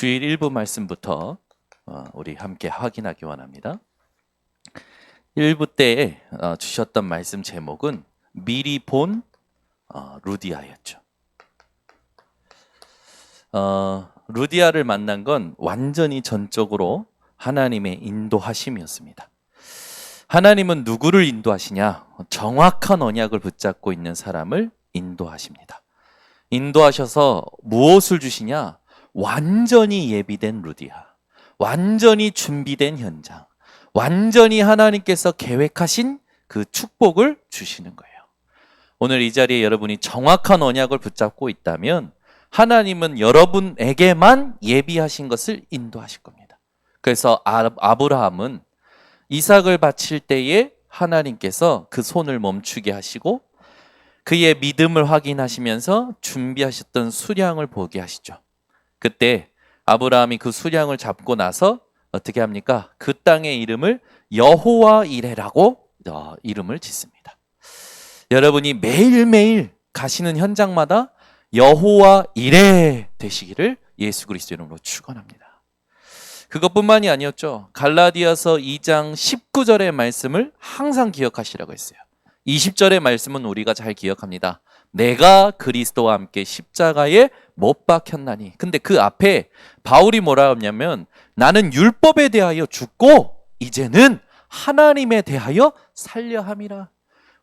주일 1부 말씀부터 우리 함께 확인하기 원합니다. 1부 때에 주셨던 말씀 제목은 미리 본 루디아였죠. 루디아를 만난 건 완전히 전적으로 하나님의 인도하심이었습니다. 하나님은 누구를 인도하시냐? 정확한 언약을 붙잡고 있는 사람을 인도하십니다. 인도하셔서 무엇을 주시냐? 완전히 예비된 루디아, 완전히 준비된 현장, 완전히 하나님께서 계획하신 그 축복을 주시는 거예요. 오늘 이 자리에 여러분이 정확한 언약을 붙잡고 있다면 하나님은 여러분에게만 예비하신 것을 인도하실 겁니다. 그래서 아브라함은 이삭을 바칠 때에 하나님께서 그 손을 멈추게 하시고 그의 믿음을 확인하시면서 준비하셨던 수량을 보게 하시죠. 그때 아브라함이 그 수량을 잡고 나서 어떻게 합니까? 그 땅의 이름을 여호와 이레라고 이름을 짓습니다. 여러분이 매일매일 가시는 현장마다 여호와 이레 되시기를 예수 그리스도 이름으로 축원합니다. 그것뿐만이 아니었죠. 갈라디아서 2장 19절의 말씀을 항상 기억하시라고 했어요. 20절의 말씀은 우리가 잘 기억합니다. 내가 그리스도와 함께 십자가에 못 박혔나니. 근데 그 앞에 바울이 뭐라 하냐면 나는 율법에 대하여 죽고 이제는 하나님에 대하여 살려 함이라.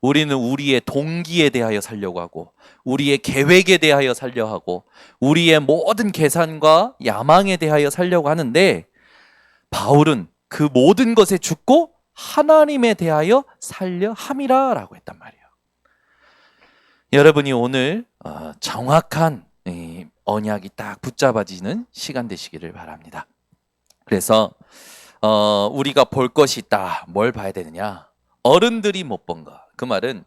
우리는 우리의 동기에 대하여 살려고 하고 우리의 계획에 대하여 살려 하고 우리의 모든 계산과 야망에 대하여 살려고 하는데 바울은 그 모든 것에 죽고 하나님에 대하여 살려 함이라 라고 했단 말이에요. 여러분이 오늘 정확한 언약이 딱 붙잡아지는 시간 되시기를 바랍니다. 그래서 우리가 볼 것이 있다. 뭘 봐야 되느냐? 어른들이 못 본 거. 그 말은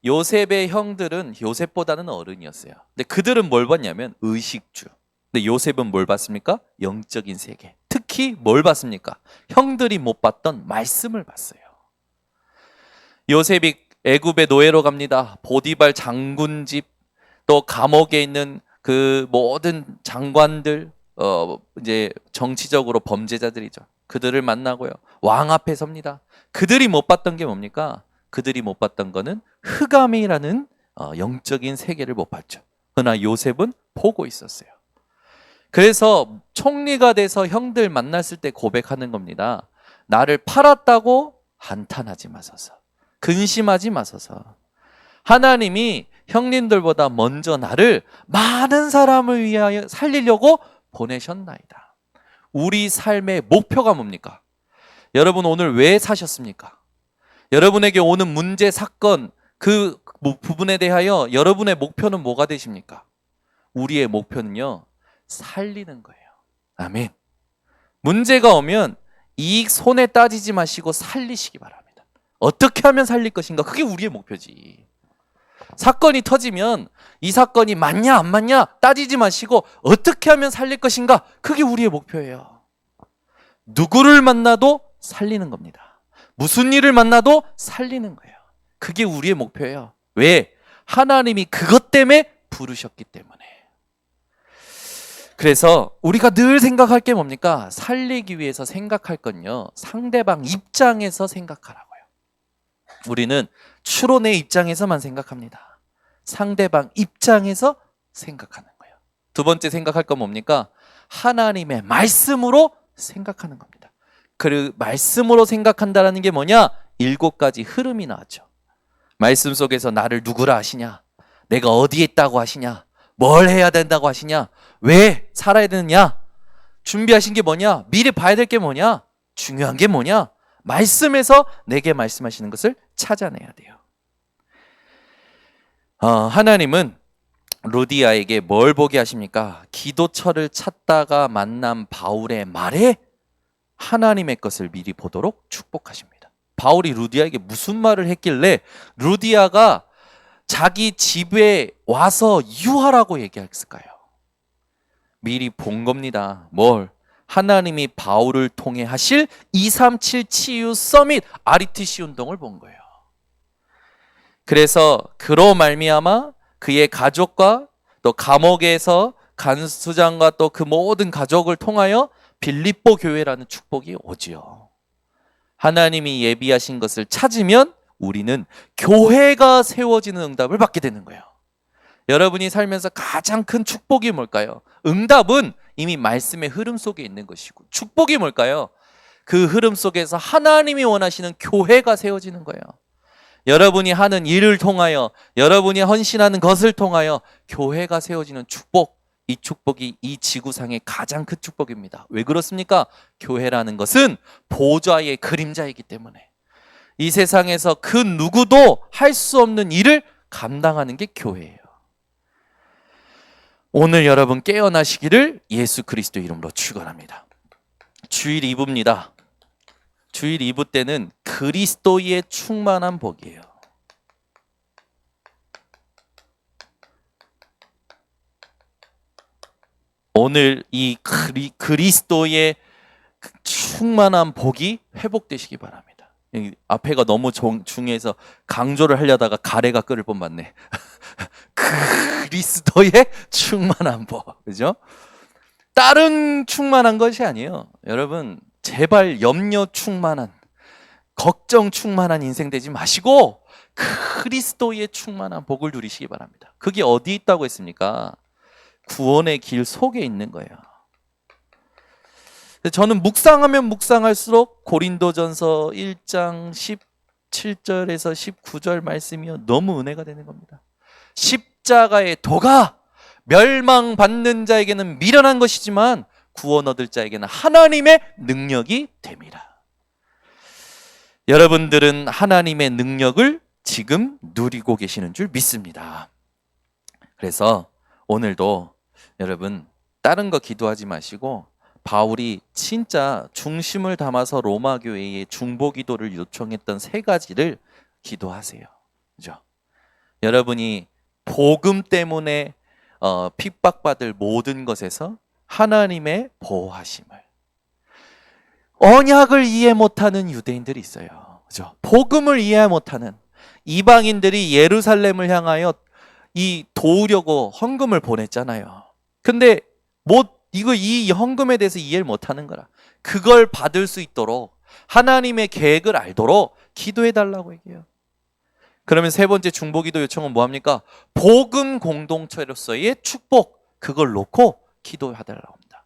요셉의 형들은 요셉보다는 어른이었어요. 근데 그들은 뭘 봤냐면 의식주. 근데 요셉은 뭘 봤습니까? 영적인 세계. 특히 뭘 봤습니까? 형들이 못 봤던 말씀을 봤어요. 요셉이 애굽의 노예로 갑니다. 보디발 장군 집, 또 감옥에 있는 그 모든 장관들, 이제 정치적으로 범죄자들이죠. 그들을 만나고요. 왕 앞에 섭니다. 그들이 못 봤던 게 뭡니까? 그들이 못 봤던 거는 흑암이라는 영적인 세계를 못 봤죠. 그러나 요셉은 보고 있었어요. 그래서 총리가 돼서 형들 만났을 때 고백하는 겁니다. 나를 팔았다고 한탄하지 마소서. 근심하지 마소서. 하나님이 형님들보다 먼저 나를 많은 사람을 위하여 살리려고 보내셨나이다. 우리 삶의 목표가 뭡니까? 여러분 오늘 왜 사셨습니까? 여러분에게 오는 문제, 사건, 그 부분에 대하여 여러분의 목표는 뭐가 되십니까? 우리의 목표는요, 살리는 거예요. 아멘. 문제가 오면 이익 손해 따지지 마시고 살리시기 바랍니다. 어떻게 하면 살릴 것인가? 그게 우리의 목표지. 사건이 터지면 이 사건이 맞냐 안 맞냐 따지지 마시고 어떻게 하면 살릴 것인가? 그게 우리의 목표예요. 누구를 만나도 살리는 겁니다. 무슨 일을 만나도 살리는 거예요. 그게 우리의 목표예요. 왜? 하나님이 그것 때문에 부르셨기 때문에. 그래서 우리가 늘 생각할 게 뭡니까? 살리기 위해서 생각할 건요, 상대방 입장에서 생각하라고요. 우리는 추론의 입장에서만 생각합니다. 상대방 입장에서 생각하는 거예요. 두 번째 생각할 건 뭡니까? 하나님의 말씀으로 생각하는 겁니다. 그 말씀으로 생각한다는 게 뭐냐? 7가지 흐름이 나왔죠. 말씀 속에서 나를 누구라 하시냐? 내가 어디에 있다고 하시냐? 뭘 해야 된다고 하시냐? 왜 살아야 되느냐? 준비하신 게 뭐냐? 미리 봐야 될 게 뭐냐? 중요한 게 뭐냐? 말씀에서 내게 말씀하시는 것을 찾아내야 돼요. 하나님은 루디아에게 뭘 보게 하십니까? 기도처를 찾다가 만난 바울의 말에 하나님의 것을 미리 보도록 축복하십니다. 바울이 루디아에게 무슨 말을 했길래 루디아가 자기 집에 와서 유하라고 얘기했을까요? 미리 본 겁니다. 뭘? 하나님이 바울을 통해 하실 237 치유 서밋 RETC 운동을 본 거예요. 그래서 그로 말미암아 그의 가족과 또 감옥에서 간수장과 또 그 모든 가족을 통하여 빌립보 교회라는 축복이 오지요. 하나님이 예비하신 것을 찾으면 우리는 교회가 세워지는 응답을 받게 되는 거예요. 여러분이 살면서 가장 큰 축복이 뭘까요? 응답은 이미 말씀의 흐름 속에 있는 것이고, 축복이 뭘까요? 그 흐름 속에서 하나님이 원하시는 교회가 세워지는 거예요. 여러분이 하는 일을 통하여, 여러분이 헌신하는 것을 통하여 교회가 세워지는 축복, 이 축복이 이 지구상의 가장 큰 축복입니다. 왜 그렇습니까? 교회라는 것은 보좌의 그림자이기 때문에 이 세상에서 그 누구도 할 수 없는 일을 감당하는 게 교회예요. 오늘 여러분 깨어나시기를 예수 그리스도 이름으로 축원합니다. 주일 2부입니다. 주일 2부 때는 그리스도의 충만한 복이에요. 오늘 이 그리스도의 충만한 복이 회복되시기 바랍니다. 앞에가 너무 중요해서 강조를 하려다가 가래가 끓을 뻔맞네. 그리스도의 충만한 복, 그죠? 다른 충만한 것이 아니에요. 여러분, 제발 염려 충만한, 걱정 충만한 인생 되지 마시고 그리스도의 충만한 복을 누리시기 바랍니다. 그게 어디 있다고 했습니까? 구원의 길 속에 있는 거예요. 저는 묵상하면 묵상할수록 고린도전서 1장 17절에서 19절 말씀이 너무 은혜가 되는 겁니다. 십자가의 도가 멸망받는 자에게는 미련한 것이지만 구원 얻을 자에게는 하나님의 능력이 됩니다. 여러분들은 하나님의 능력을 지금 누리고 계시는 줄 믿습니다. 그래서 오늘도 여러분 다른 거 기도하지 마시고 바울이 진짜 중심을 담아서 로마 교회에 중보 기도를 요청했던 세 가지를 기도하세요. 그죠? 여러분이 복음 때문에 핍박받을 모든 것에서 하나님의 보호하심을, 언약을 이해 못하는 유대인들이 있어요. 그죠? 복음을 이해 못하는 이방인들이 예루살렘을 향하여 이 도우려고 헌금을 보냈잖아요. 근데 이 헌금에 대해서 이해를 못하는 거라. 그걸 받을 수 있도록 하나님의 계획을 알도록 기도해 달라고 얘기해요. 그러면 세 번째 중보기도 요청은 뭐합니까? 복음 공동체로서의 축복, 그걸 놓고 기도해 달라고 합니다.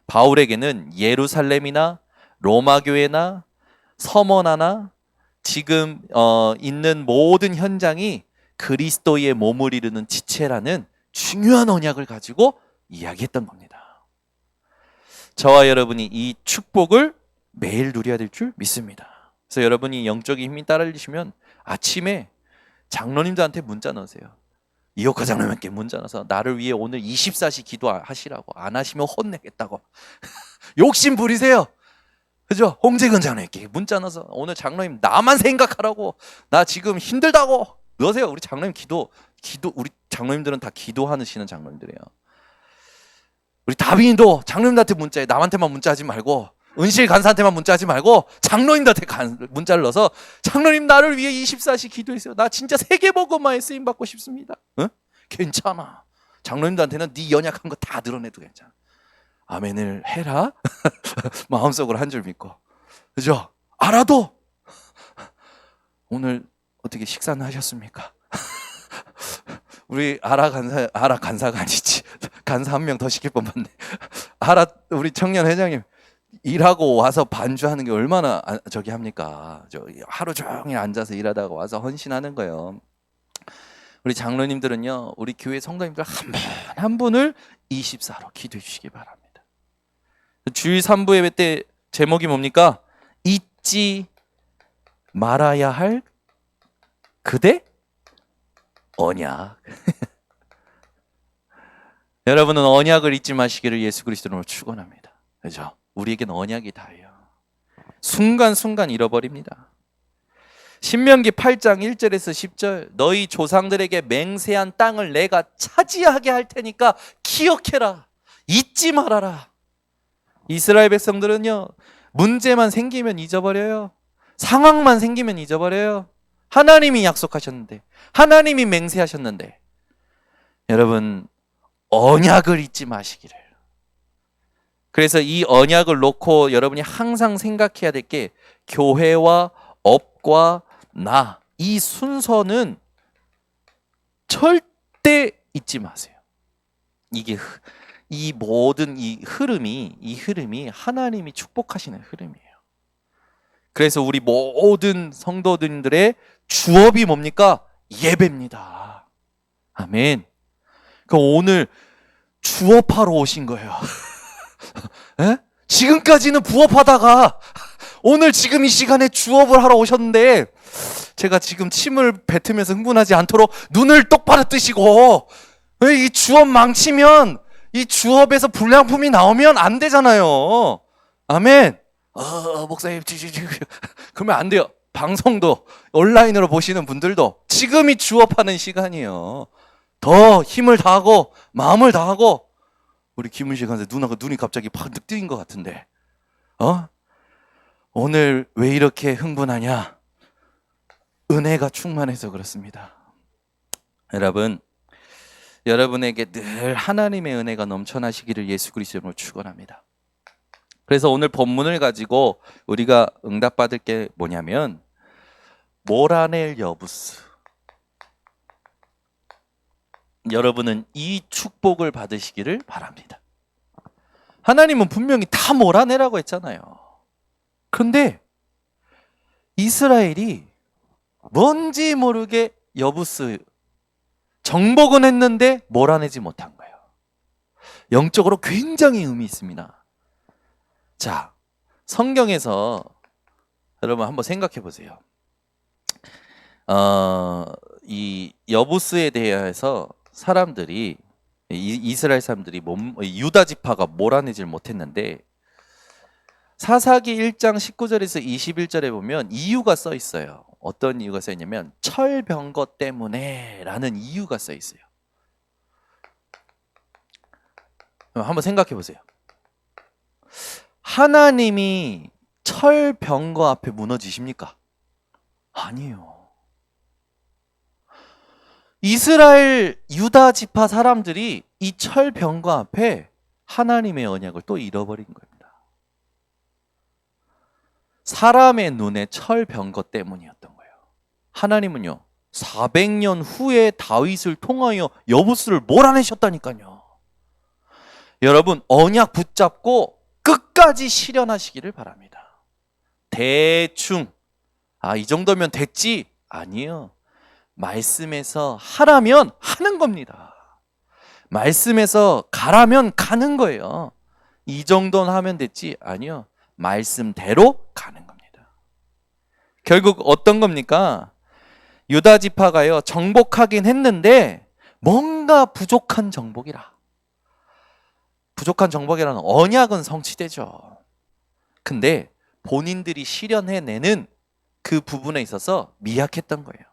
바울에게는 예루살렘이나 로마 교회나 서머나나 지금 있는 모든 현장이 그리스도의 몸을 이루는 지체라는 중요한 언약을 가지고 이야기했던 겁니다. 저와 여러분이 이 축복을 매일 누려야 될 줄 믿습니다. 그래서 여러분이 영적인 힘이 따르시면 아침에 장로님들한테 문자 넣으세요. 이옥화 장로님께 문자 넣어서 나를 위해 오늘 24시 기도하시라고, 안 하시면 혼내겠다고. 욕심 부리세요. 그죠? 홍재근 장로님께 문자 넣어서 오늘 장로님 나만 생각하라고, 나 지금 힘들다고 넣으세요. 우리 장로님 우리 장로님들은 다 기도하시는 장로님들이에요. 우리 다빈이도 장로님한테 문자해. 남한테만 문자하지 말고, 은실 간사한테만 문자하지 말고 장로님한테 문자를 넣어서 장로님 나를 위해 24시 기도했어요. 나 진짜 세계복음화에 쓰임 받고 싶습니다. 응? 괜찮아. 장로님들한테는 네 연약한 거 다 드러내도 괜찮아. 아멘을 해라. 마음속으로 한 줄 믿고, 그죠? 알아도 오늘 어떻게 식사는 하셨습니까? 우리 아라 간사가 아니지. 간사 한 명 더 시킬 뻔했네. 우리 청년 회장님 일하고 와서 반주하는 게 얼마나 합니까? 하루 종일 앉아서 일하다가 와서 헌신하는 거예요. 우리 장로님들은요, 우리 교회 성도님들 한 분 한 분을 24로 기도해 주시기 바랍니다. 주일 3부 예배 때 제목이 뭡니까? 잊지 말아야 할 그대 언약. 여러분은 언약을 잊지 마시기를 예수 그리스도로 축원합니다. 그죠? 우리에게는 언약이 다예요. 순간순간 잃어버립니다. 신명기 8장 1절에서 10절, 너희 조상들에게 맹세한 땅을 내가 차지하게 할 테니까 기억해라. 잊지 말아라. 이스라엘 백성들은요, 문제만 생기면 잊어버려요. 상황만 생기면 잊어버려요. 하나님이 약속하셨는데, 하나님이 맹세하셨는데, 여러분 언약을 잊지 마시기를. 그래서 이 언약을 놓고 여러분이 항상 생각해야 될 게 교회와 업과 나, 이 순서는 절대 잊지 마세요. 이게 이 모든 이 흐름이 하나님이 축복하시는 흐름이에요. 그래서 우리 모든 성도들의 주업이 뭡니까? 예배입니다. 아멘. 그럼 오늘 주업하러 오신 거예요. 에? 지금까지는 부업하다가 오늘 지금 이 시간에 주업을 하러 오셨는데 제가 지금 침을 뱉으면서 흥분하지 않도록 눈을 똑바로 뜨시고, 이 주업 망치면 이 주업에서 불량품이 나오면 안 되잖아요. 아멘. 목사님 그러면 안 돼요. 방송도 온라인으로 보시는 분들도 지금이 주업하는 시간이에요. 더 힘을 다하고 마음을 다하고. 우리 김은식 간사 눈이 갑자기 팍 뜨인 것 같은데, 오늘 왜 이렇게 흥분하냐? 은혜가 충만해서 그렇습니다. 여러분, 여러분에게 늘 하나님의 은혜가 넘쳐나시기를 예수 그리스도로 축원합니다. 그래서 오늘 본문을 가지고 우리가 응답받을 게 뭐냐면 모라넬 여부스. 여러분은 이 축복을 받으시기를 바랍니다. 하나님은 분명히 다 몰아내라고 했잖아요. 그런데 이스라엘이 뭔지 모르게 여부스 정복은 했는데 몰아내지 못한 거예요. 영적으로 굉장히 의미 있습니다. 자, 성경에서 여러분 한번 생각해 보세요. 이 여부스에 대해서 사람들이 이스라엘 사람들이 유다 지파가 몰아내질 못했는데 사사기 1장 19절에서 21절에 보면 이유가 써 있어요. 어떤 이유가 써 있냐면 철병거 때문에 라는 이유가 써 있어요. 한번 생각해 보세요. 하나님이 철병거 앞에 무너지십니까? 아니에요. 이스라엘 유다 지파 사람들이 이 철병거 앞에 하나님의 언약을 또 잃어버린 겁니다. 사람의 눈에 철병거 때문이었던 거예요. 하나님은요 400년 후에 다윗을 통하여 여부스를 몰아내셨다니까요. 여러분 언약 붙잡고 끝까지 실현하시기를 바랍니다. 대충 이 정도면 됐지? 아니에요. 말씀에서 하라면 하는 겁니다. 말씀에서 가라면 가는 거예요. 이 정도는 하면 됐지? 아니요. 말씀대로 가는 겁니다. 결국 어떤 겁니까? 유다 지파가요 정복하긴 했는데 뭔가 부족한 정복이라. 부족한 정복이라는 언약은 성취되죠. 근데 본인들이 실현해내는 그 부분에 있어서 미약했던 거예요.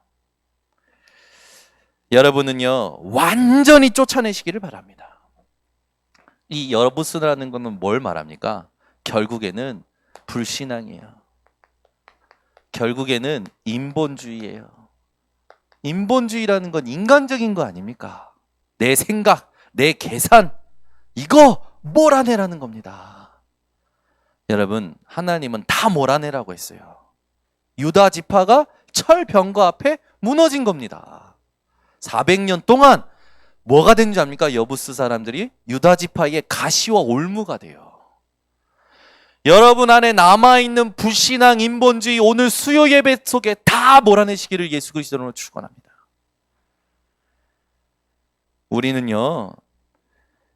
여러분은요 완전히 쫓아내시기를 바랍니다. 이 여부스라는 것은 뭘 말합니까? 결국에는 불신앙이에요. 결국에는 인본주의예요. 인본주의라는 건 인간적인 거 아닙니까? 내 생각, 내 계산, 이거 몰아내라는 겁니다. 여러분 하나님은 다 몰아내라고 했어요. 유다 지파가 철병거 앞에 무너진 겁니다. 400년 동안 뭐가 된 줄 압니까? 여부스 사람들이 유다 지파의 가시와 올무가 돼요. 여러분 안에 남아있는 불신앙 인본주의 오늘 수요 예배 속에 다 몰아내시기를 예수 그리스도로 축원합니다. 우리는요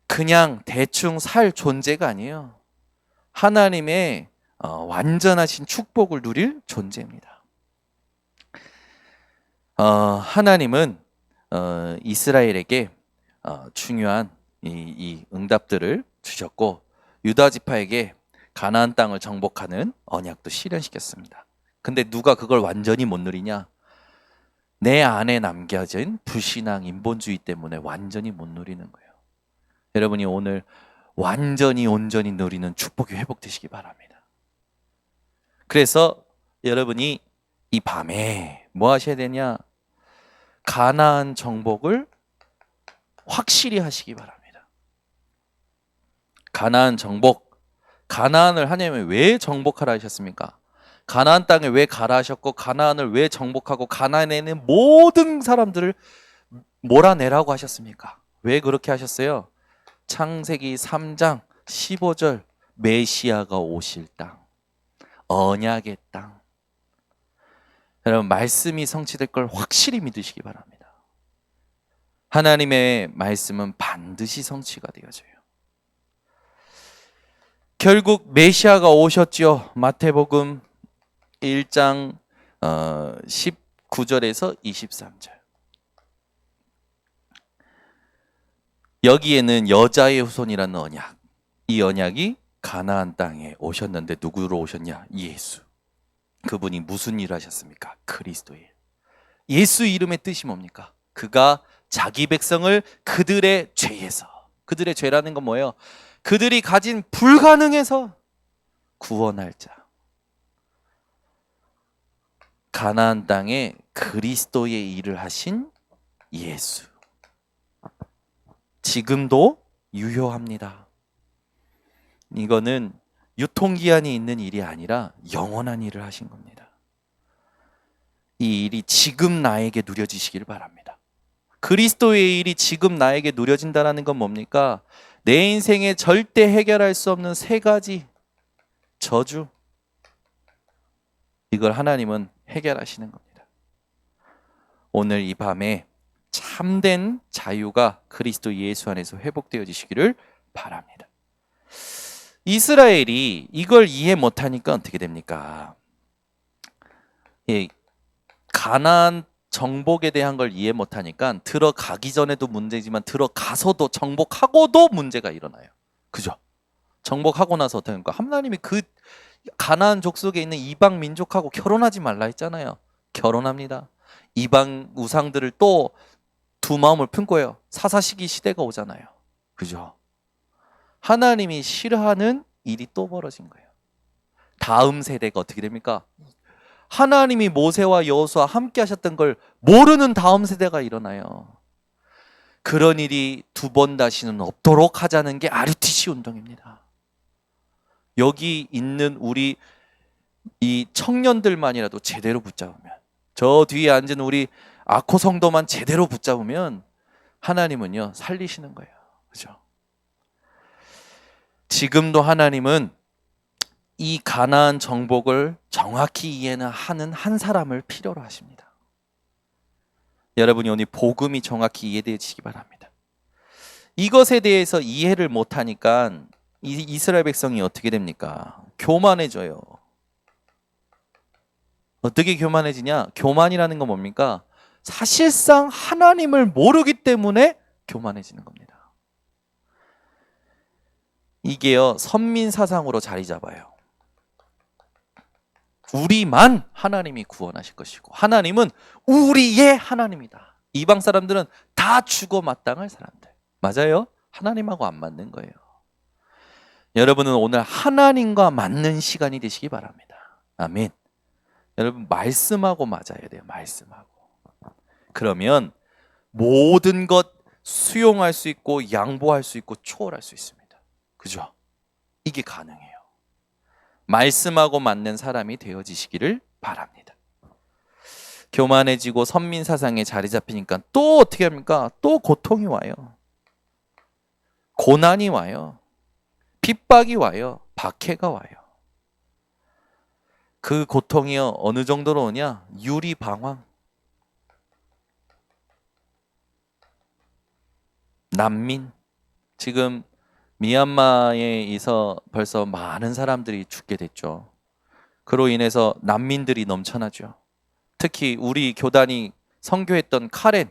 그냥 대충 살 존재가 아니에요. 하나님의 완전하신 축복을 누릴 존재입니다. 하나님은 이스라엘에게 중요한 이 응답들을 주셨고 유다 지파에게 가나안 땅을 정복하는 언약도 실현시켰습니다. 근데 누가 그걸 완전히 못 누리냐? 내 안에 남겨진 불신앙 인본주의 때문에 완전히 못 누리는 거예요. 여러분이 오늘 완전히 온전히 누리는 축복이 회복되시기 바랍니다. 그래서 여러분이 이 밤에 뭐 하셔야 되냐? 가나안 정복을 확실히 하시기 바랍니다. 가나안 정복. 가나안을 하나님이 왜 정복하라 하셨습니까? 가나안 땅에 왜 가라 하셨고 가나안을 왜 정복하고 가나안에 있는 모든 사람들을 몰아내라고 하셨습니까? 왜 그렇게 하셨어요? 창세기 3장 15절 메시아가 오실 땅, 언약의 땅. 여러분 말씀이 성취될 걸 확실히 믿으시기 바랍니다. 하나님의 말씀은 반드시 성취가 되어져요. 결국 메시아가 오셨죠. 마태복음 1장 19절에서 23절. 여기에는 여자의 후손이라는 언약. 이 언약이 가나안 땅에 오셨는데 누구로 오셨냐? 예수. 그분이 무슨 일을 하셨습니까? 그리스도의 일. 예수 이름의 뜻이 뭡니까? 그가 자기 백성을 그들의 죄에서, 그들의 죄라는 건 뭐예요? 그들이 가진 불가능에서 구원할 자. 가나안 땅에 그리스도의 일을 하신 예수. 지금도 유효합니다. 이거는 유통기한이 있는 일이 아니라 영원한 일을 하신 겁니다. 이 일이 지금 나에게 누려지시길 바랍니다. 그리스도의 일이 지금 나에게 누려진다는 건 뭡니까? 내 인생에 절대 해결할 수 없는 세 가지 저주, 이걸 하나님은 해결하시는 겁니다. 오늘 이 밤에 참된 자유가 그리스도 예수 안에서 회복되어지시기를 바랍니다. 이스라엘이 이걸 이해 못하니까 어떻게 됩니까? 가나안 정복에 대한 걸 이해 못하니까 들어가기 전에도 문제지만 들어가서도 정복하고도 문제가 일어나요. 그죠? 정복하고 나서 어떻게 합니까? 하나님이 그 가나안 족속에 있는 이방 민족하고 결혼하지 말라 했잖아요. 결혼합니다. 이방 우상들을 또 두 마음을 품고요. 사사시기 시대가 오잖아요. 그죠? 하나님이 싫어하는 일이 또 벌어진 거예요. 다음 세대가 어떻게 됩니까? 하나님이 모세와 여호수아와 함께 하셨던 걸 모르는 다음 세대가 일어나요. 그런 일이 두 번 다시는 없도록 하자는 게 RUTC 운동입니다. 여기 있는 우리 이 청년들만이라도 제대로 붙잡으면, 저 뒤에 앉은 우리 아코 성도만 제대로 붙잡으면 하나님은요 살리시는 거예요. 그죠? 지금도 하나님은 이 가나안 정복을 정확히 이해하는 한 사람을 필요로 하십니다. 여러분이 오늘 복음이 정확히 이해되시기 바랍니다. 이것에 대해서 이해를 못하니까 이스라엘 백성이 어떻게 됩니까? 교만해져요. 어떻게 교만해지냐? 교만이라는 건 뭡니까? 사실상 하나님을 모르기 때문에 교만해지는 겁니다. 이게요 선민 사상으로 자리 잡아요. 우리만 하나님이 구원하실 것이고 하나님은 우리의 하나님이다. 이방 사람들은 다 죽어 마땅할 사람들. 맞아요? 하나님하고 안 맞는 거예요. 여러분은 오늘 하나님과 맞는 시간이 되시기 바랍니다. 아멘. 여러분 말씀하고 맞아야 돼요. 말씀하고. 그러면 모든 것 수용할 수 있고 양보할 수 있고 초월할 수 있습니다. 그죠? 이게 가능해요. 말씀하고 맞는 사람이 되어지시기를 바랍니다. 교만해지고 선민사상에 자리 잡히니까 또 어떻게 합니까? 또 고통이 와요. 고난이 와요. 핍박이 와요. 박해가 와요. 그 고통이요 어느 정도로 오냐? 유리방황. 난민. 지금 미얀마에서 벌써 많은 사람들이 죽게 됐죠. 그로 인해서 난민들이 넘쳐나죠. 특히 우리 교단이 선교했던 카렌,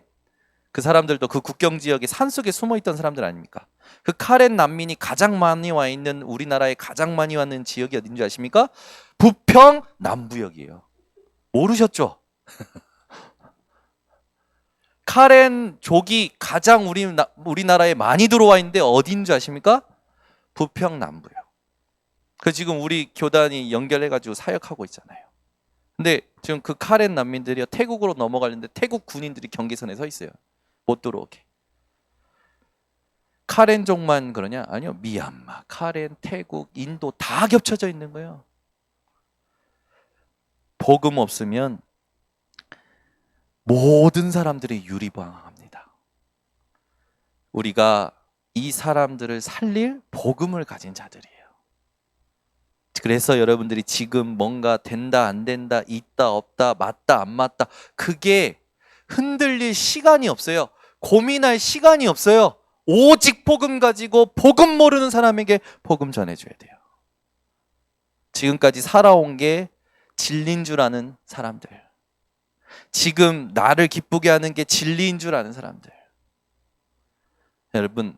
그 사람들도 그 국경 지역에 산속에 숨어 있던 사람들 아닙니까? 그 카렌 난민이 가장 많이 와 있는, 우리나라에 가장 많이 왔는 지역이 어딘지 아십니까? 부평 남부역이에요. 모르셨죠? 카렌족이 가장 우리나라에 많이 들어와 있는데 어딘지 아십니까? 부평 남부요. 그 지금 우리 교단이 연결해가지고 사역하고 있잖아요. 근데 지금 그 카렌 난민들이 태국으로 넘어가려는데 태국 군인들이 경계선에 서 있어요. 못 들어오게. 카렌족만 그러냐? 아니요. 미얀마, 카렌, 태국, 인도 다 겹쳐져 있는 거예요. 복음 없으면 모든 사람들이 유리방황합니다. 우리가 이 사람들을 살릴 복음을 가진 자들이에요. 그래서 여러분들이 지금 뭔가 된다 안 된다 있다 없다 맞다 안 맞다 그게 흔들릴 시간이 없어요. 고민할 시간이 없어요. 오직 복음 가지고 복음 모르는 사람에게 복음 전해줘야 돼요. 지금까지 살아온 게 진리인 줄 아는 사람들, 지금 나를 기쁘게 하는 게 진리인 줄 아는 사람들. 여러분,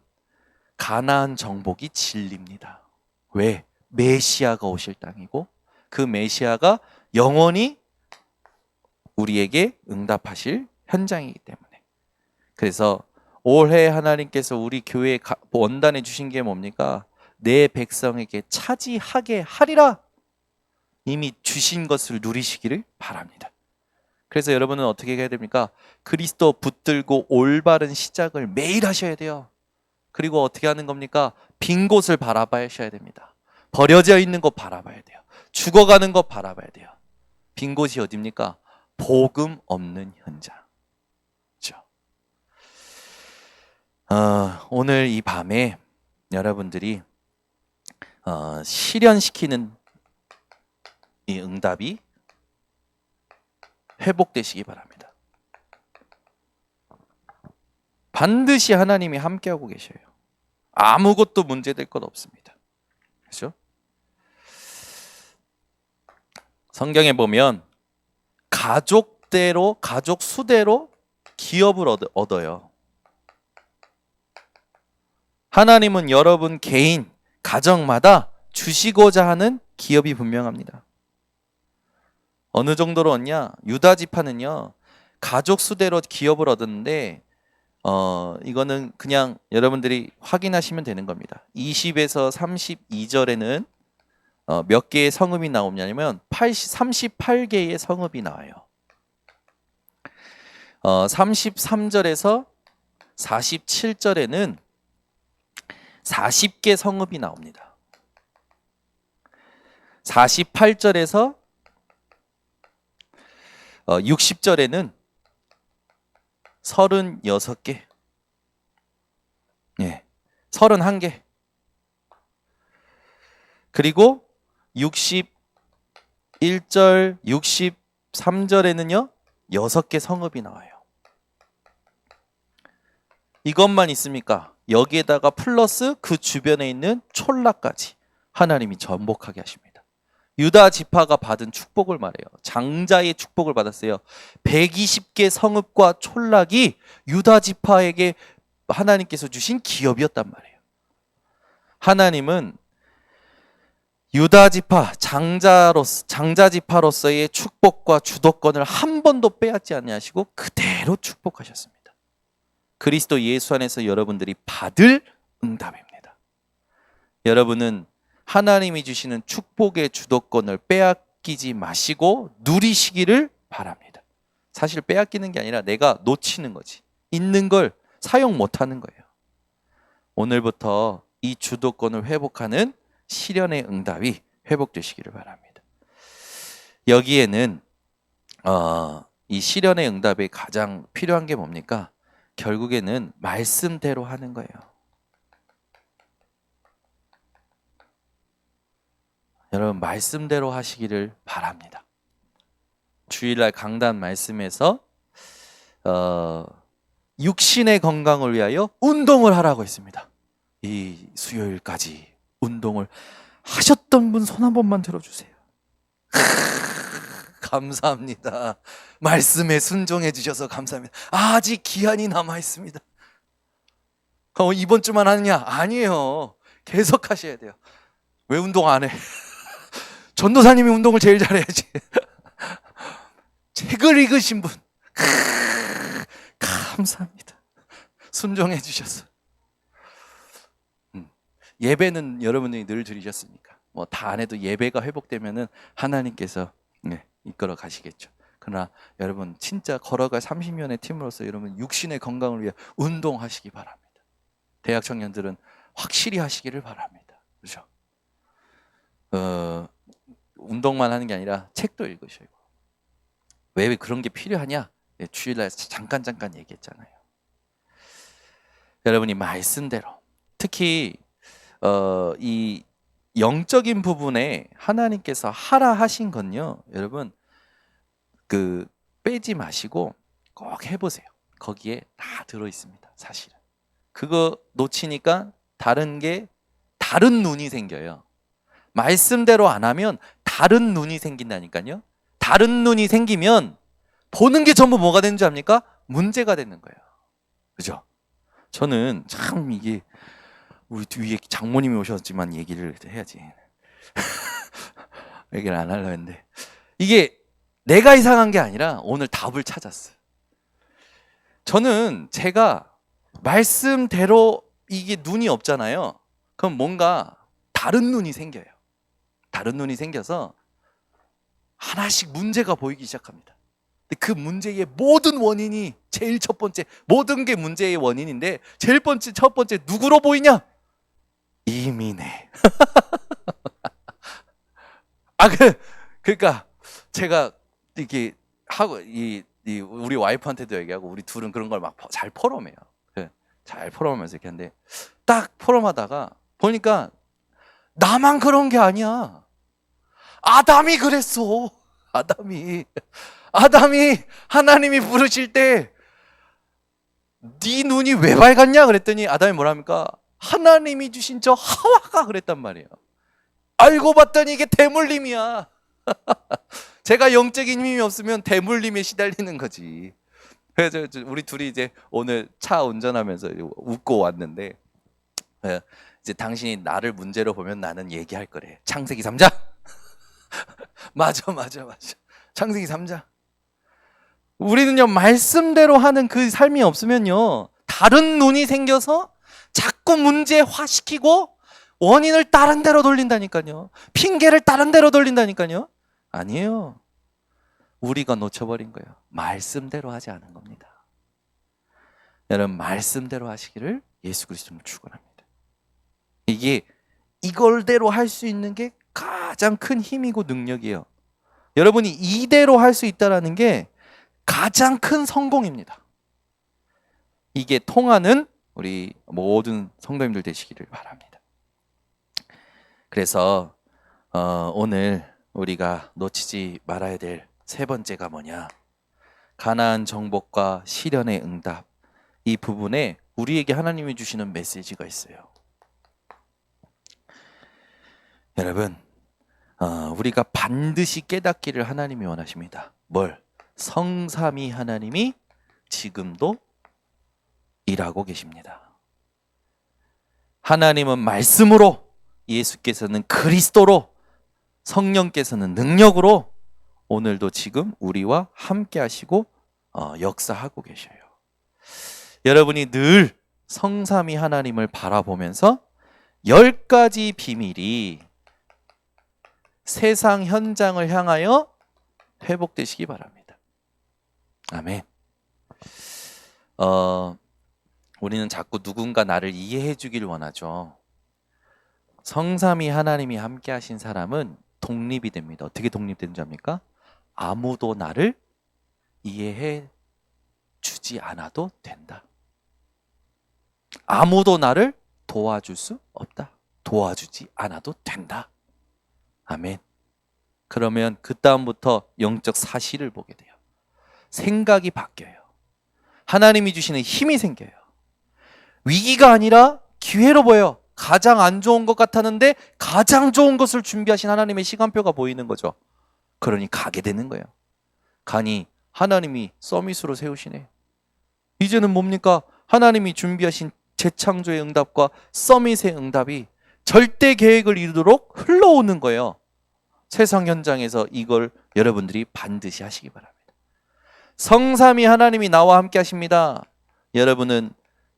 가나안 정복이 진리입니다. 왜? 메시아가 오실 땅이고 그 메시아가 영원히 우리에게 응답하실 현장이기 때문에. 그래서 올해 하나님께서 우리 교회에 원단해 주신 게 뭡니까? 내 백성에게 차지하게 하리라. 이미 주신 것을 누리시기를 바랍니다. 그래서 여러분은 어떻게 해야 됩니까? 그리스도 붙들고 올바른 시작을 매일 하셔야 돼요. 그리고 어떻게 하는 겁니까? 빈 곳을 바라봐야 됩니다. 버려져 있는 곳 바라봐야 돼요. 죽어가는 것 바라봐야 돼요. 빈 곳이 어디입니까? 복음 없는 현장. 그렇죠? 오늘 이 밤에 여러분들이 실현시키는 이 응답이 회복되시기 바랍니다. 반드시 하나님이 함께하고 계셔요. 아무것도 문제될 것 없습니다. 그렇죠? 성경에 보면 가족대로, 가족 수대로 기업을 얻어요. 하나님은 여러분 개인, 가정마다 주시고자 하는 기업이 분명합니다. 어느 정도로 얻냐? 유다 지파는요, 가족 수대로 기업을 얻었는데 이거는 그냥 여러분들이 확인하시면 되는 겁니다. 20에서 32절에는 몇 개의 성읍이 나오냐면 38개의 성읍이 나와요. 33절에서 47절에는 40개 성읍이 나옵니다. 48절에서 60절에는 36개, 31개. 그리고 61절, 63절에는요 6개 성읍이 나와요. 이것만 있습니까? 여기에다가 플러스 그 주변에 있는 촌락까지 하나님이 전복하게 하십니다. 유다 지파가 받은 축복을 말해요. 장자의 축복을 받았어요. 120개 성읍과 촌락이 유다 지파에게 하나님께서 주신 기업이었단 말이에요. 하나님은 유다 지파, 장자 지파로서의 축복과 주도권을 한 번도 빼앗지 아니하시고 그대로 축복하셨습니다. 그리스도 예수 안에서 여러분들이 받을 응답입니다. 여러분은 하나님이 주시는 축복의 주도권을 빼앗기지 마시고 누리시기를 바랍니다. 사실 빼앗기는 게 아니라 내가 놓치는 거지. 있는 걸 사용 못하는 거예요. 오늘부터 이 주도권을 회복하는 실현의 응답이 회복되시기를 바랍니다. 여기에는 이 실현의 응답에 가장 필요한 게 뭡니까? 결국에는 말씀대로 하는 거예요. 여러분 말씀대로 하시기를 바랍니다. 주일날 강단 말씀에서 육신의 건강을 위하여 운동을 하라고 했습니다. 이 수요일까지 운동을 하셨던 분 손 한 번만 들어주세요. 감사합니다. 말씀에 순종해 주셔서 감사합니다. 아직 기한이 남아 있습니다. 그럼 이번 주만 하느냐? 아니에요. 계속 하셔야 돼요. 왜 운동 안 해? 전도사님이 운동을 제일 잘해야지. 책을 읽으신 분 감사합니다. 순종해 주셔서. 예배는 여러분들이 늘 드리셨으니까 뭐 다 안 해도 예배가 회복되면은 하나님께서 이끌어 가시겠죠. 그러나 여러분 진짜 걸어갈 30년의 팀으로서 여러분 육신의 건강을 위해 운동하시기 바랍니다. 대학 청년들은 확실히 하시기를 바랍니다. 그렇죠? 운동만 하는 게 아니라 책도 읽으셔야 돼요. 왜 그런 게 필요하냐? 주일날 잠깐 얘기했잖아요. 여러분이 말씀대로 특히 이 영적인 부분에 하나님께서 하라 하신 건요, 여러분 그 빼지 마시고 꼭 해보세요. 거기에 다 들어 있습니다. 사실은 그거 놓치니까 다른 눈이 생겨요. 말씀대로 안 하면 다른 눈이 생긴다니까요. 다른 눈이 생기면 보는 게 전부 뭐가 되는 줄 압니까? 문제가 되는 거예요. 그죠? 저는 참 이게 우리 뒤에 장모님이 오셨지만 얘기를 해야지. 얘기를 안 하려고 했는데 이게 내가 이상한 게 아니라 오늘 답을 찾았어요. 저는 제가 말씀대로 이게 눈이 없잖아요. 그럼 뭔가 다른 눈이 생겨요. 다른 눈이 생겨서 하나씩 문제가 보이기 시작합니다. 근데 그 문제의 모든 원인이 제일 첫 번째, 모든 게 문제의 원인인데 제일 첫 번째 누구로 보이냐? 이민혜. 그러니까 제가 이렇게 하고 우리 와이프한테도 얘기하고 우리 둘은 그런 걸 막 잘 포럼해요. 잘 포럼하면서 이렇게 하는데 딱 포럼하다가 보니까 나만 그런 게 아니야. 아담이 그랬어. 아담이 하나님이 부르실 때 네 눈이 왜 밝았냐 그랬더니 아담이 뭐랍니까? 하나님이 주신 저 하와가 그랬단 말이에요. 알고 봤더니 이게 대물림이야. 제가 영적인 힘이 없으면 대물림에 시달리는 거지. 그래서 우리 둘이 이제 오늘 차 운전하면서 웃고 왔는데 이제 당신이 나를 문제로 보면 나는 얘기할 거래. 창세기 3장. 맞아. 창세기 3장. 우리는요 말씀대로 하는 그 삶이 없으면요 다른 눈이 생겨서 자꾸 문제화시키고 원인을 다른 데로 돌린다니까요. 핑계를 다른 데로 돌린다니까요. 아니에요. 우리가 놓쳐버린 거예요. 말씀대로 하지 않은 겁니다. 여러분 말씀대로 하시기를 예수 그리스도로 축원합니다. 이게 이걸대로 할 수 있는 게 가장 큰 힘이고 능력이에요. 여러분이 이대로 할 수 있다는 게 가장 큰 성공입니다. 이게 통하는 우리 모든 성도님들 되시기를 바랍니다. 그래서 오늘 우리가 놓치지 말아야 될 세 번째가 뭐냐? 가나안 정복과 시련의 응답. 이 부분에 우리에게 하나님이 주시는 메시지가 있어요. 여러분, 우리가 반드시 깨닫기를 하나님이 원하십니다. 뭘? 성삼위 하나님이 지금도 일하고 계십니다. 하나님은 말씀으로, 예수께서는 그리스도로, 성령께서는 능력으로 오늘도 지금 우리와 함께 하시고 역사하고 계셔요. 여러분이 늘 성삼위 하나님을 바라보면서 10가지 비밀이 세상 현장을 향하여 회복되시기 바랍니다. 아멘. 우리는 자꾸 누군가 나를 이해해 주기를 원하죠. 성삼위 하나님이 함께 하신 사람은 독립이 됩니다. 어떻게 독립된 줄 압니까? 아무도 나를 이해해 주지 않아도 된다. 아무도 나를 도와줄 수 없다. 도와주지 않아도 된다. 아멘. 그러면 그 다음부터 영적 사실을 보게 돼요. 생각이 바뀌어요. 하나님이 주시는 힘이 생겨요. 위기가 아니라 기회로 보여요. 가장 안 좋은 것 같았는데 가장 좋은 것을 준비하신 하나님의 시간표가 보이는 거죠. 그러니 가게 되는 거예요. 가니 하나님이 서밋으로 세우시네. 이제는 뭡니까? 하나님이 준비하신 재창조의 응답과 서밋의 응답이 절대 계획을 이루도록 흘러오는 거예요. 세상 현장에서 이걸 여러분들이 반드시 하시기 바랍니다. 성삼위 하나님이 나와 함께 하십니다. 여러분은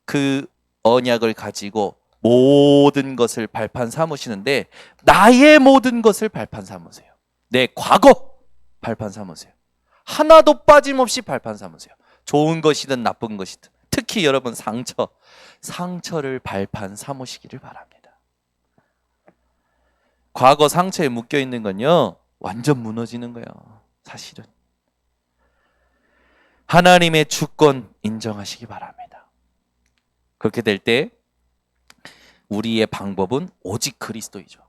그 언약을 가지고 모든 것을 발판 삼으시는데 나의 모든 것을 발판 삼으세요. 내 과거 발판 삼으세요. 하나도 빠짐없이 발판 삼으세요. 좋은 것이든 나쁜 것이든 특히 특히 여러분 상처를 발판 삼으시기를 바랍니다. 과거 상처에 묶여 있는 건요, 완전 무너지는 거예요. 사실은 하나님의 주권 인정하시기 바랍니다. 그렇게 될 때 우리의 방법은 오직 그리스도이죠.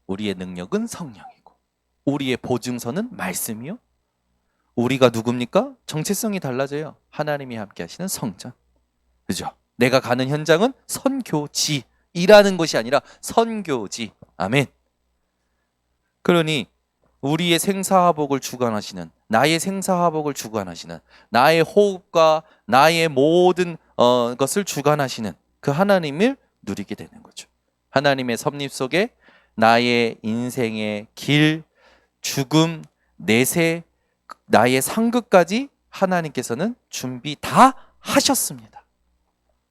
우리의 능력은 성령이고 우리의 보증서는 말씀이요. 우리가 누굽니까? 정체성이 달라져요. 하나님이 함께 하시는 성전. 그죠? 내가 가는 현장은 선교지, 일하는 것이 아니라 선교지. 아멘. 그러니 우리의 생사화복을 주관하시는, 나의 생사화복을 주관하시는, 나의 호흡과 나의 모든 것을 주관하시는 그 하나님을 누리게 되는 거죠. 하나님의 섭립 속에 나의 인생의 길, 죽음, 내세, 나의 상급까지 하나님께서는 준비 다 하셨습니다.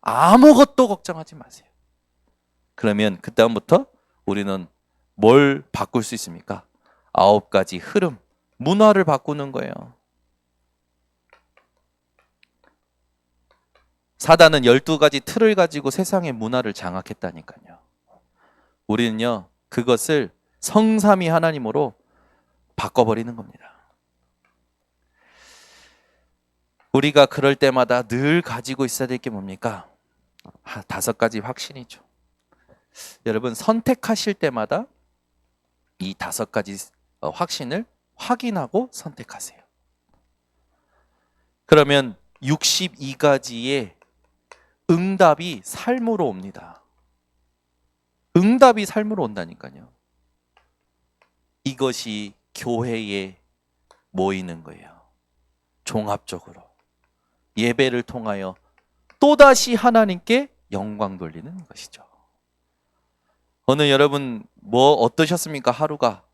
아무것도 걱정하지 마세요. 그러면 그 다음부터 우리는 뭘 바꿀 수 있습니까? 9가지 흐름, 문화를 바꾸는 거예요. 사단은 12가지 틀을 가지고 세상의 문화를 장악했다니까요. 우리는요, 그것을 성삼위 하나님으로 바꿔버리는 겁니다. 우리가 그럴 때마다 늘 가지고 있어야 될 게 뭡니까? 5가지 확신이죠. 여러분, 선택하실 때마다 이 5가지 확신을 확인하고 선택하세요. 그러면 62가지의 응답이 삶으로 옵니다. 응답이 삶으로 온다니까요. 이것이 교회에 모이는 거예요. 종합적으로 예배를 통하여 또다시 하나님께 영광 돌리는 것이죠. 오늘 여러분 어떠셨습니까? 하루가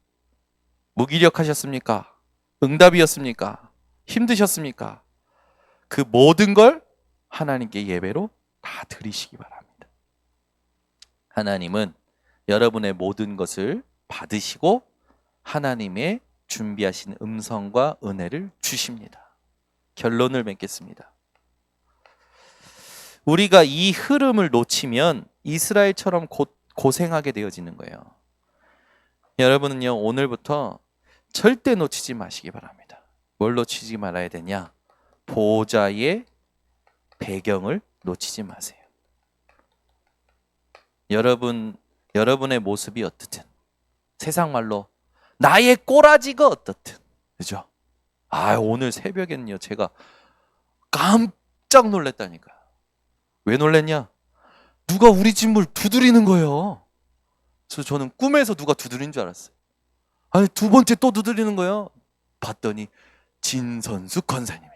무기력하셨습니까? 응답이었습니까? 힘드셨습니까? 그 모든 걸 하나님께 예배로 다 드리시기 바랍니다. 하나님은 여러분의 모든 것을 받으시고 하나님의 준비하신 음성과 은혜를 주십니다. 결론을 맺겠습니다. 우리가 이 흐름을 놓치면 이스라엘처럼 고생하게 되어지는 거예요. 여러분은요, 오늘부터 절대 놓치지 마시기 바랍니다. 뭘 놓치지 말아야 되냐? 보호자의 배경을 놓치지 마세요. 여러분의 모습이 어떻든, 세상 말로 나의 꼬라지가 어떻든, 그죠? 오늘 새벽에는요, 제가 깜짝 놀랐다니까요. 왜 놀랬냐? 누가 우리 집 문 두드리는 거예요. 그래서 저는 꿈에서 누가 두드리는 줄 알았어요. 아니, 2번째 또 두드리는 거예요. 봤더니 진선수 권사님이에요.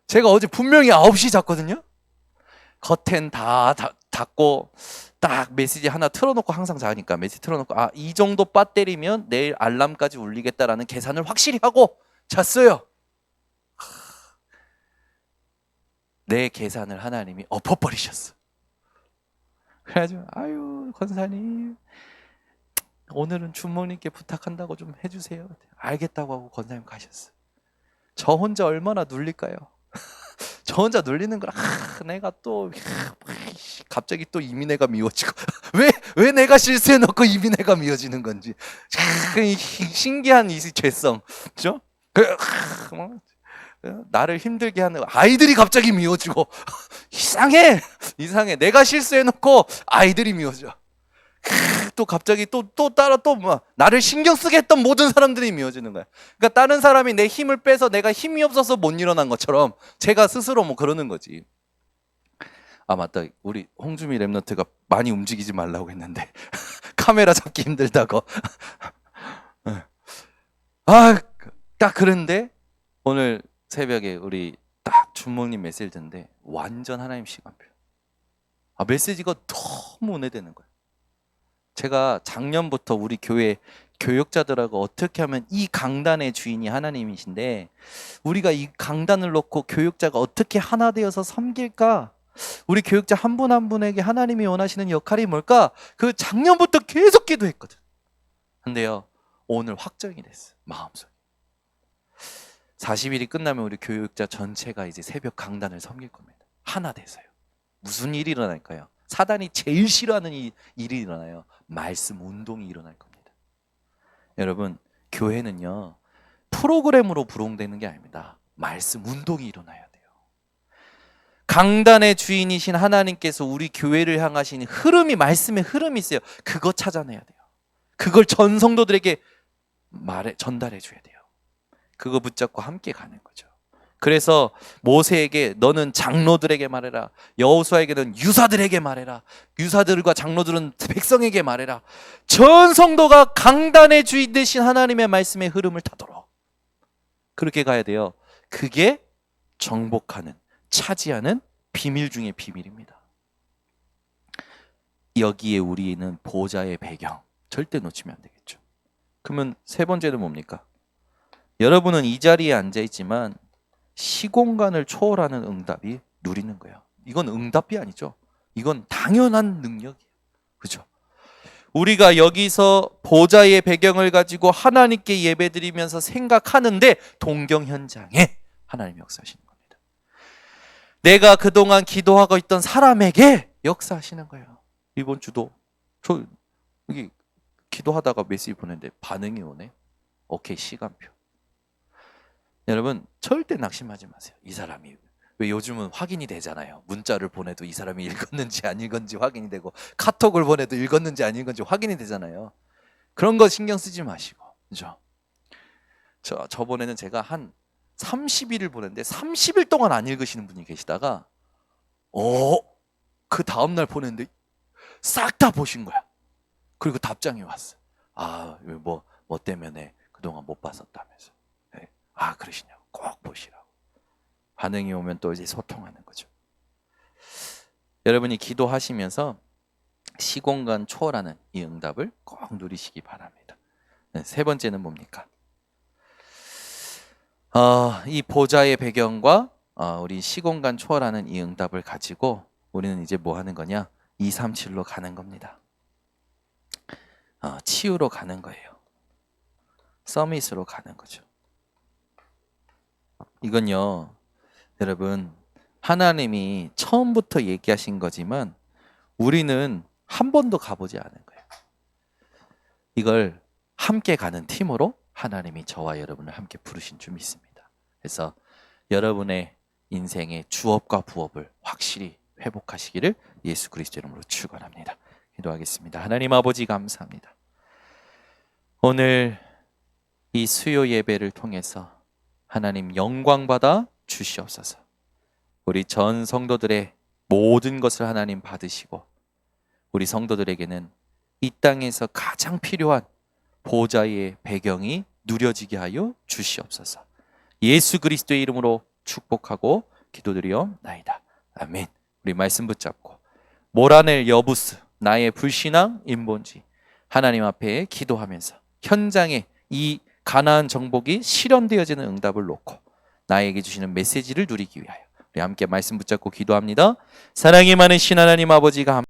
제가 어제 분명히 9시 잤거든요. 커튼 다 닫고 딱 메시지 하나 틀어놓고 항상 자니까 메시지 틀어놓고 이 정도 배터리면 내일 알람까지 울리겠다라는 계산을 확실히 하고 잤어요. 내 계산을 하나님이 엎어버리셨어. 그래가지고 권사님 오늘은 주모님께 부탁한다고 좀 해주세요. 알겠다고 하고 권사님 가셨어요. 저 혼자 얼마나 눌릴까요? 저 혼자 눌리는 걸 내가 또 갑자기 또 이민혜가 미워지고 왜 내가 실수해놓고 이민혜가 미워지는 건지 신기한 이 죄성, 그죠? 나를 힘들게 하는 아이들이 갑자기 미워지고 이상해 내가 실수해놓고 아이들이 미워져. 또 갑자기 또 따라 나를 신경 쓰게 했던 모든 사람들이 미워지는 거야. 그러니까 다른 사람이 내 힘을 빼서 내가 힘이 없어서 못 일어난 것처럼 제가 스스로 그러는 거지. 맞다, 우리 홍주미 랩런트가 많이 움직이지 말라고 했는데 카메라 잡기 힘들다고. 딱 그런데 오늘 새벽에 우리 딱 주목님 메시지 듣는데 완전 하나님 시간표. 메시지가 너무 은혜되는 거야. 제가 작년부터 우리 교회 교육자들하고 어떻게 하면 이 강단의 주인이 하나님이신데 우리가 이 강단을 놓고 교육자가 어떻게 하나 되어서 섬길까? 우리 교육자 한 분 한 분에게 하나님이 원하시는 역할이 뭘까? 그 작년부터 계속 기도했거든. 근데요, 오늘 확정이 됐어, 마음속에. 40일이 끝나면 우리 교육자 전체가 이제 새벽 강단을 섬길 겁니다. 하나 돼서요. 무슨 일이 일어날까요? 사단이 제일 싫어하는 일이 일어나요. 말씀 운동이 일어날 겁니다. 여러분, 교회는요, 프로그램으로 부흥되는 게 아닙니다. 말씀 운동이 일어나야 돼요. 강단의 주인이신 하나님께서 우리 교회를 향하신 흐름이, 말씀의 흐름이 있어요. 그거 찾아내야 돼요. 그걸 전 성도들에게 전달해 줘야 돼요. 그거 붙잡고 함께 가는 거죠. 그래서 모세에게 너는 장로들에게 말해라. 여호수아에게는 유사들에게 말해라. 유사들과 장로들은 백성에게 말해라. 전 성도가 강단의 주인 되신 하나님의 말씀의 흐름을 타도록 그렇게 가야 돼요. 그게 정복하는, 차지하는 비밀 중의 비밀입니다. 여기에 우리는 보좌의 배경 절대 놓치면 안 되겠죠. 그러면 세 번째는 뭡니까? 여러분은 이 자리에 앉아 있지만 시공간을 초월하는 응답이 누리는 거예요. 이건 응답이 아니죠. 이건 당연한 능력이에요. 그렇죠? 우리가 여기서 보좌의 배경을 가지고 하나님께 예배드리면서 생각하는데 동경 현장에 하나님이 역사하시는 겁니다. 내가 그동안 기도하고 있던 사람에게 역사하시는 거예요. 이번 주도 저 여기 기도하다가 메시지 보냈는데 반응이 오네. 오케이, 시간표. 여러분, 절대 낙심하지 마세요. 이 사람이, 왜 요즘은 확인이 되잖아요. 문자를 보내도 이 사람이 읽었는지 안 읽었는지 확인이 되고, 카톡을 보내도 읽었는지 안 읽었는지 확인이 되잖아요. 그런 거 신경 쓰지 마시고, 그죠? 저번에는 제가 한 30일을 보냈는데 30일 동안 안 읽으시는 분이 계시다가 그 다음날 보냈는데 싹 다 보신 거야. 그리고 답장이 왔어. 뭐 때문에 그동안 못 봤었다면서. 네. 그러시냐고. 꼭 보시라고. 반응이 오면 또 이제 소통하는 거죠. 여러분이 기도하시면서 시공간 초월하는 이 응답을 꼭 누리시기 바랍니다. 네, 세 번째는 뭡니까? 이 보좌의 배경과 우리 시공간 초월하는 이 응답을 가지고 우리는 이제 뭐 하는 거냐? 237로 가는 겁니다. 치유로 가는 거예요. 서밋으로 가는 거죠. 이건요, 여러분, 하나님이 처음부터 얘기하신 거지만 우리는 한 번도 가보지 않은 거예요. 이걸 함께 가는 팀으로 하나님이 저와 여러분을 함께 부르신 줄 믿습니다. 그래서 여러분의 인생의 주업과 부업을 확실히 회복하시기를 예수 그리스도 이름으로 축원합니다. 기도하겠습니다. 하나님 아버지, 감사합니다. 오늘 이 수요 예배를 통해서 하나님 영광 받아 주시옵소서. 우리 전 성도들의 모든 것을 하나님 받으시고 우리 성도들에게는 이 땅에서 가장 필요한 보좌의 배경이 누려지게 하여 주시옵소서. 예수 그리스도의 이름으로 축복하고 기도드리옵나이다. 아멘. 우리 말씀 붙잡고 몰아낼 여부스, 나의 불신앙, 인본주의, 하나님 앞에 기도하면서 현장에 이 가나안 정복이 실현되어지는 응답을 놓고 나에게 주시는 메시지를 누리기 위하여 우리 함께 말씀 붙잡고 기도합니다. 사랑이 많으신 하나님 아버지가